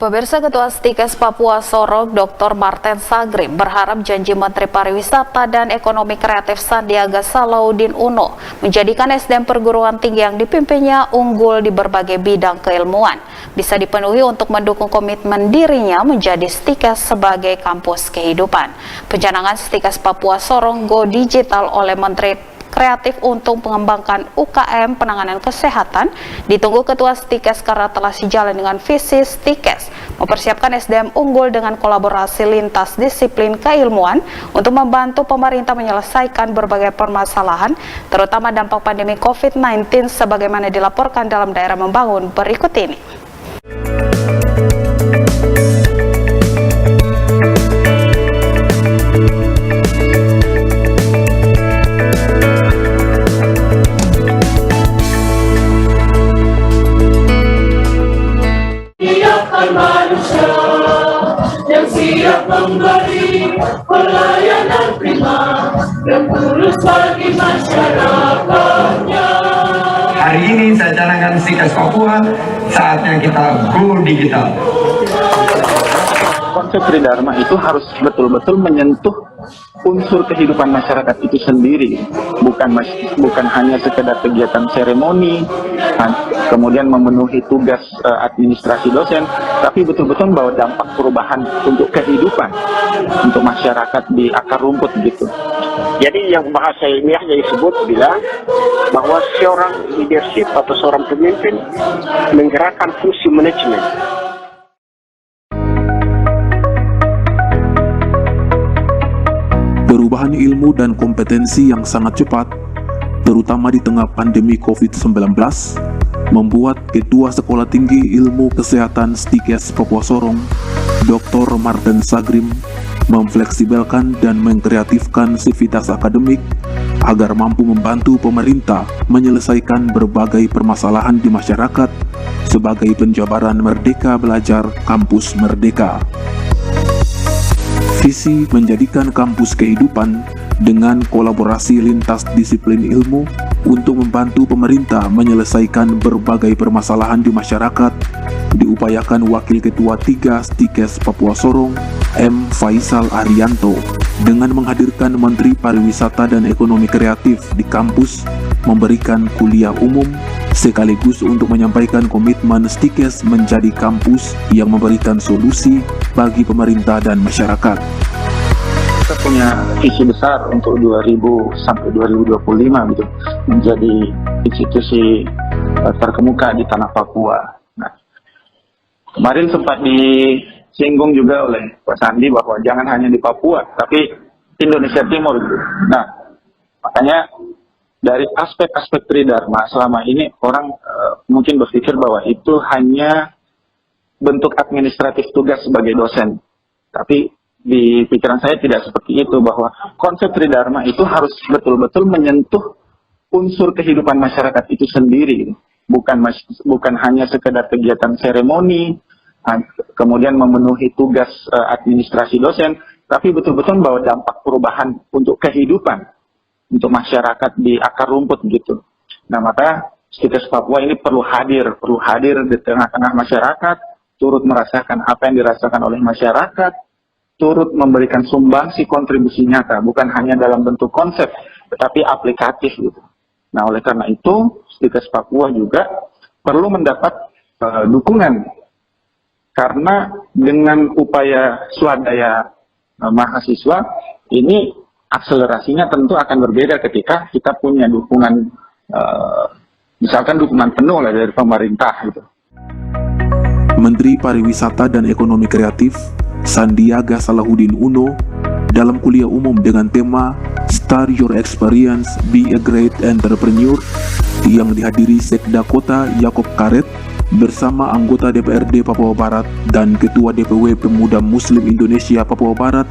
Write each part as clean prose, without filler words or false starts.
Pemirsa, Ketua Stikes Papua Sorong Dr. Marten Sagrim berharap janji Menteri Pariwisata dan Ekonomi Kreatif Sandiaga Salahuddin Uno menjadikan SDM perguruan tinggi yang dipimpinnya unggul di berbagai bidang keilmuan bisa dipenuhi untuk mendukung komitmen dirinya menjadi Stikes sebagai kampus kehidupan. Pencanangan Stikes Papua Sorong Go Digital oleh Menteri Kreatif untuk mengembangkan UKM penanganan kesehatan ditunggu Ketua Stikes karena telah sejalan dengan visi Stikes mempersiapkan SDM unggul dengan kolaborasi lintas disiplin keilmuan untuk membantu pemerintah menyelesaikan berbagai permasalahan terutama dampak pandemi COVID-19 sebagaimana dilaporkan dalam Daerah Membangun berikut ini. Manusia yang siap memberi pelayanan prima dan tulus bagi masyarakatnya. Hari ini saya canangkan Stikes Papua, saatnya kita go digital. Konsep Tridharma itu harus betul-betul menyentuh unsur kehidupan masyarakat itu sendiri, bukan hanya sekedar kegiatan seremoni, kemudian memenuhi tugas administrasi dosen, tapi betul-betul membawa dampak perubahan untuk kehidupan, untuk masyarakat di akar rumput gitu. Jadi yang bahasa ilmiahnya disebut bilang bahwa seorang leadership atau seorang pemimpin menggerakkan fungsi manajemen. Perubahan ilmu dan kompetensi yang sangat cepat, terutama di tengah pandemi COVID-19, membuat Ketua Sekolah Tinggi Ilmu Kesehatan Stikes Papua Sorong, Dr. Marten Sagrim, memfleksibelkan dan mengkreatifkan sivitas akademik agar mampu membantu pemerintah menyelesaikan berbagai permasalahan di masyarakat sebagai penjabaran Merdeka Belajar Kampus Merdeka. Visi menjadikan kampus kehidupan dengan kolaborasi lintas disiplin ilmu untuk membantu pemerintah menyelesaikan berbagai permasalahan di masyarakat diupayakan Wakil Ketua 3 Stikes Papua Sorong, M. Faisal Arianto, dengan menghadirkan Menteri Pariwisata dan Ekonomi Kreatif di kampus memberikan kuliah umum sekaligus untuk menyampaikan komitmen Stikes menjadi kampus yang memberikan solusi bagi pemerintah dan masyarakat. Kita punya visi besar untuk 2000 sampai 2025 gitu, menjadi institusi terkemuka di tanah Papua. Nah, kemarin sempat disinggung juga oleh Pak Sandi bahwa jangan hanya di Papua, tapi Indonesia Timur gitu. Nah, makanya dari aspek-aspek Tridharma selama ini orang mungkin berpikir bahwa itu hanya bentuk administratif tugas sebagai dosen. Tapi di pikiran saya tidak seperti itu, bahwa konsep Tridharma itu harus betul-betul menyentuh unsur kehidupan masyarakat itu sendiri, bukan hanya sekedar kegiatan seremoni, kemudian memenuhi tugas administrasi dosen, tapi betul-betul membawa dampak perubahan untuk kehidupan, untuk masyarakat di akar rumput gitu. Nah, maka Stikes Papua ini perlu hadir di tengah-tengah masyarakat, turut merasakan apa yang dirasakan oleh masyarakat, turut memberikan sumbangsi kontribusi nyata, bukan hanya dalam bentuk konsep, tetapi aplikatif gitu. Nah, oleh karena itu, Stikes Papua juga perlu mendapat dukungan, karena dengan upaya swadaya mahasiswa, ini akselerasinya tentu akan berbeda ketika kita punya dukungan, misalkan dukungan penuh lah dari pemerintah gitu. Menteri Pariwisata dan Ekonomi Kreatif Sandiaga Salahuddin Uno dalam kuliah umum dengan tema Start Your Experience, Be a Great Entrepreneur yang dihadiri Sekda Kota Yaakob Karet bersama anggota DPRD Papua Barat dan Ketua DPW Pemuda Muslim Indonesia Papua Barat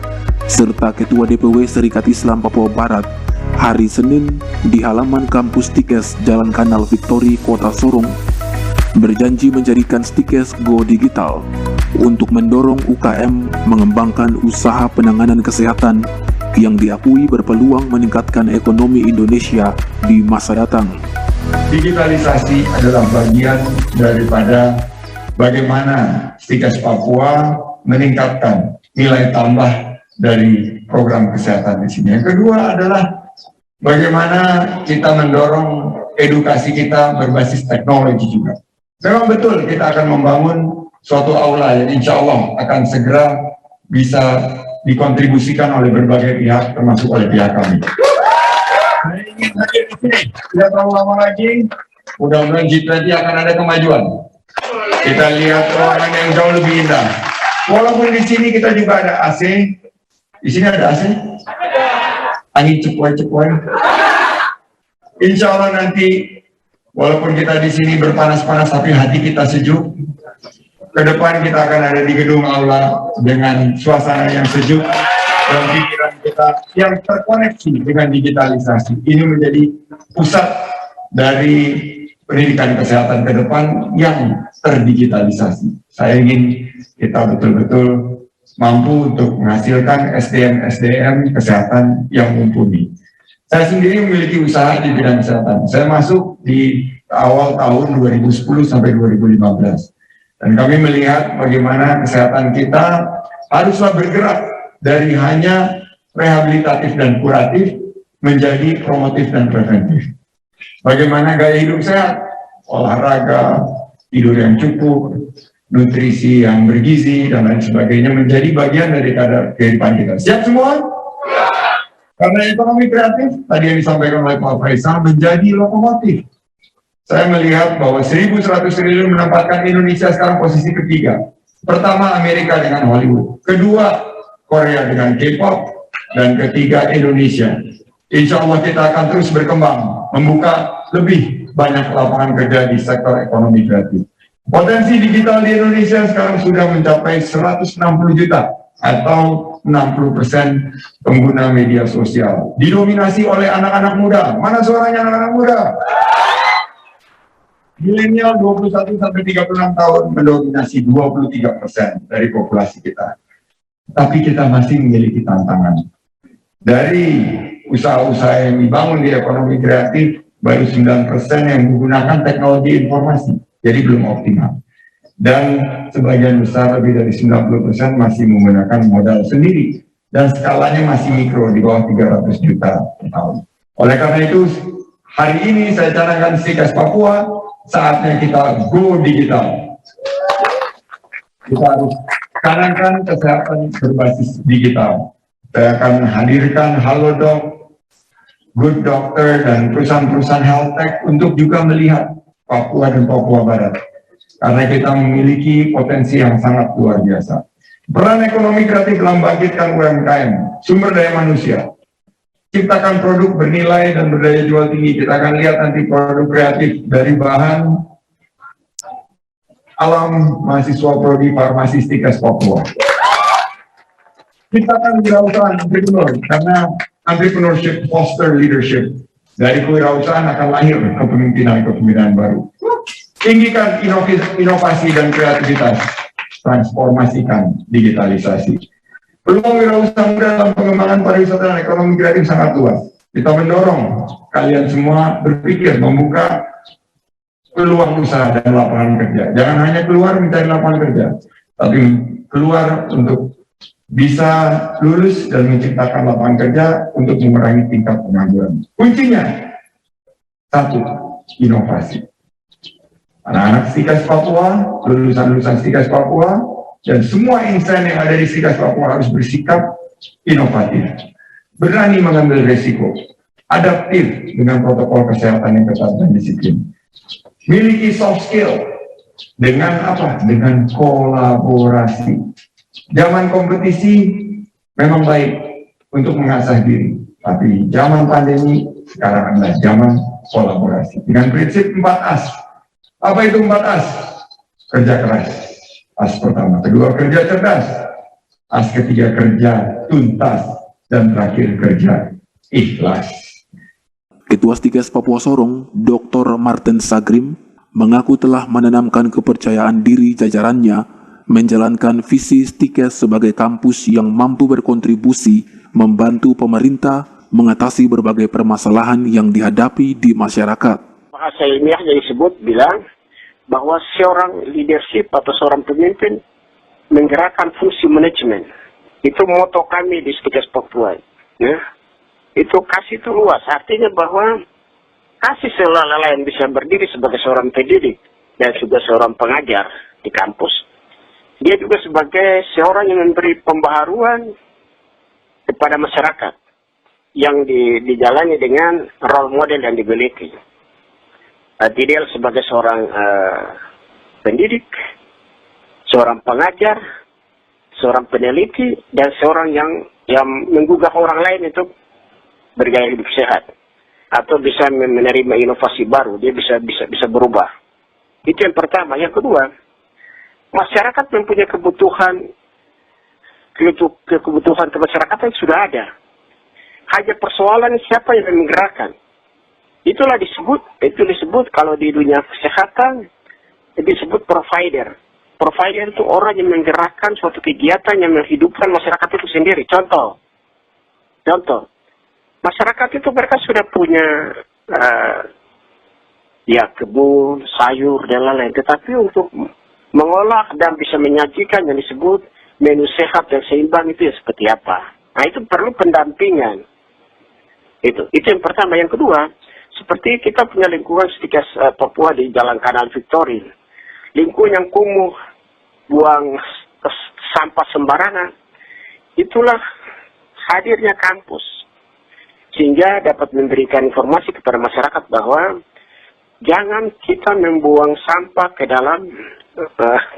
serta Ketua DPW Serikat Islam Papua Barat hari Senin di halaman kampus Stikes Jalan Kanal Victory, Kota Sorong, berjanji menjadikan Stikes Go Digital untuk mendorong UKM mengembangkan usaha penanganan kesehatan yang diakui berpeluang meningkatkan ekonomi Indonesia di masa datang. Digitalisasi adalah bagian daripada bagaimana Stikes Papua meningkatkan nilai tambah dari program kesehatan di sini. Yang kedua adalah bagaimana kita mendorong edukasi kita berbasis teknologi juga. Memang betul kita akan membangun suatu aula yang insya Allah akan segera bisa dikontribusikan oleh berbagai pihak, termasuk oleh pihak kami. Saya ingin hadir di sini, tidak terlalu lama lagi, mudah-mudahan G20 akan ada kemajuan. Kita lihat ruangan yang jauh lebih indah. Walaupun di sini kita juga ada AC, di sini ada AC, angin cepoi-cepoi. Insya Allah nanti, walaupun kita di sini berpanas-panas, tapi hati kita sejuk. Ke depan kita akan ada di gedung aula dengan suasana yang sejuk dan pikiran kita yang terkoneksi dengan digitalisasi. Ini menjadi pusat dari pendidikan kesehatan ke depan yang terdigitalisasi. Saya ingin kita betul-betul mampu untuk menghasilkan SDM kesehatan yang mumpuni. Saya sendiri memiliki usaha di bidang kesehatan. Saya masuk di awal tahun 2010 sampai 2015. Dan kami melihat bagaimana kesehatan kita haruslah bergerak dari hanya rehabilitatif dan kuratif menjadi promotif dan preventif. Bagaimana gaya hidup sehat, olahraga, tidur yang cukup, nutrisi yang bergizi, dan lain sebagainya menjadi bagian dari kehidupan kita. Siap semua? Karena ekonomi kreatif, tadi yang disampaikan oleh Pak Faisal, menjadi lokomotif. Saya melihat bahwa 1.100 triliun menempatkan Indonesia sekarang posisi ketiga. Pertama Amerika dengan Hollywood, kedua Korea dengan K-pop, dan ketiga Indonesia. Insya Allah kita akan terus berkembang, membuka lebih banyak lapangan kerja di sektor ekonomi kreatif. Potensi digital di Indonesia sekarang sudah mencapai 160 juta atau 60% pengguna media sosial. Didominasi oleh anak-anak muda. Mana suaranya anak-anak muda? Milenial 21 sampai 36 tahun mendominasi 23% dari populasi kita. Tapi kita masih memiliki tantangan. Dari usaha-usaha yang dibangun di ekonomi kreatif, baru 9% yang menggunakan teknologi informasi, jadi belum optimal. Dan sebagian besar lebih dari 90% masih menggunakan modal sendiri, dan skalanya masih mikro di bawah 300 juta per tahun. Oleh karena itu, hari ini saya canangkan Stikes Papua, saatnya kita go digital. Kita harus canangkan kesehatan berbasis digital. Saya akan hadirkan Halodoc, Good Doctor, dan perusahaan-perusahaan health tech untuk juga melihat Papua dan Papua Barat. Karena kita memiliki potensi yang sangat luar biasa. Peran ekonomi kreatif dalam bangkitkan UMKM, sumber daya manusia. Ciptakan produk bernilai dan berdaya jual tinggi. Kita akan lihat nanti produk kreatif dari bahan alam mahasiswa prodi farmasi Stikes Papua. Ciptakan kewirausahaan entrepreneur, karena entrepreneurship foster leadership. Dari kewirausahaan akan lahir kepemimpinan baru. Tinggikan inovasi dan kreativitas. Transformasikan digitalisasi. Peluang wirausaha muda dalam pengembangan pariwisata dan ekonomi kreatif sangat luas. Kita mendorong kalian semua berpikir membuka peluang usaha dan lapangan kerja. Jangan hanya keluar mencari lapangan kerja, tapi keluar untuk bisa lulus dan menciptakan lapangan kerja untuk mengurangi tingkat pengangguran. Kuncinya, satu, inovasi. Anak-anak Stikes Papua, lulusan-lulusan Stikes Papua, dan semua insan yang ada di Stikes Papua harus bersikap inovatif, berani mengambil resiko, adaptif dengan protokol kesehatan yang ketat dan disiplin. Miliki soft skill dengan apa? Dengan kolaborasi. Zaman kompetisi memang baik untuk mengasah diri, tapi zaman pandemi sekarang adalah zaman kolaborasi. Dengan prinsip 4As. Apa itu 4As? Kerja keras. As pertama, kedua kerja cerdas, as ketiga kerja tuntas, dan terakhir kerja ikhlas. Ketua Stikes Papua Sorong, Dr. Marten Sagrim, mengaku telah menanamkan kepercayaan diri jajarannya menjalankan visi Stikes sebagai kampus yang mampu berkontribusi membantu pemerintah mengatasi berbagai permasalahan yang dihadapi di masyarakat. Bahasa ilmiahnya disebut bilang bahwa seorang leadership atau seorang pemimpin menggerakkan fungsi manajemen. Itu moto kami di Stikes Papua. Ya. Itu kasih itu luas, artinya bahwa kasih seolah-olah yang bisa berdiri sebagai seorang pendidik dan juga seorang pengajar di kampus. Dia juga sebagai seorang yang memberi pembaharuan kepada masyarakat yang dijalani dengan role model yang dimiliki. Dia sebagai seorang pendidik, seorang pengajar, seorang peneliti, dan seorang yang menggugah orang lain untuk bergaya hidup sehat atau bisa menerima inovasi baru. Dia bisa berubah. Itu yang pertama. Yang kedua, masyarakat mempunyai kebutuhan kemasyarakatan yang sudah ada. Hanya persoalan siapa yang menggerakkan. Itu disebut kalau di dunia kesehatan disebut provider. Provider itu orang yang menggerakkan suatu kegiatan yang menghidupkan masyarakat itu sendiri. Contoh, masyarakat itu mereka sudah punya kebun, sayur dan lain-lain. Tetapi untuk mengolah dan bisa menyajikan yang disebut menu sehat dan seimbang itu ya seperti apa? Nah, itu perlu pendampingan. Itu yang pertama. Yang kedua, seperti kita punya lingkungan Stikes Papua di Jalan Kanal Victory, lingkungan yang kumuh, buang sampah sembarangan, itulah hadirnya kampus. Sehingga dapat memberikan informasi kepada masyarakat bahwa jangan kita membuang sampah ke dalam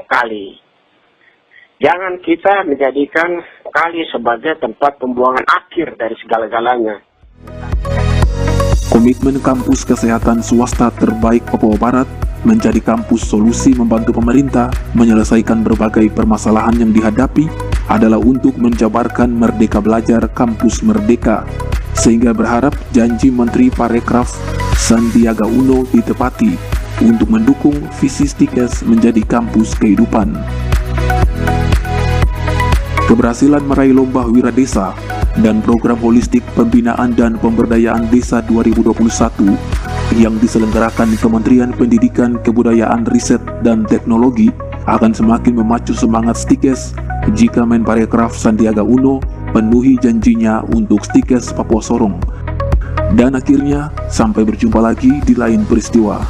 kali. Jangan kita menjadikan kali sebagai tempat pembuangan akhir dari segala-galanya. Komitmen kampus kesehatan swasta terbaik Papua Barat menjadi kampus solusi membantu pemerintah menyelesaikan berbagai permasalahan yang dihadapi adalah untuk menjabarkan Merdeka Belajar Kampus Merdeka, sehingga berharap janji Menteri Parekraf Sandiaga Uno ditepati untuk mendukung visi Stikes menjadi kampus kehidupan. Keberhasilan meraih lomba Wira Desa dan program holistik pembinaan dan pemberdayaan desa 2021 yang diselenggarakan Kementerian Pendidikan, Kebudayaan, Riset, dan Teknologi akan semakin memacu semangat Stikes jika Menparekraf Sandiaga Uno penuhi janjinya untuk Stikes Papua Sorong. Dan akhirnya, sampai berjumpa lagi di lain peristiwa.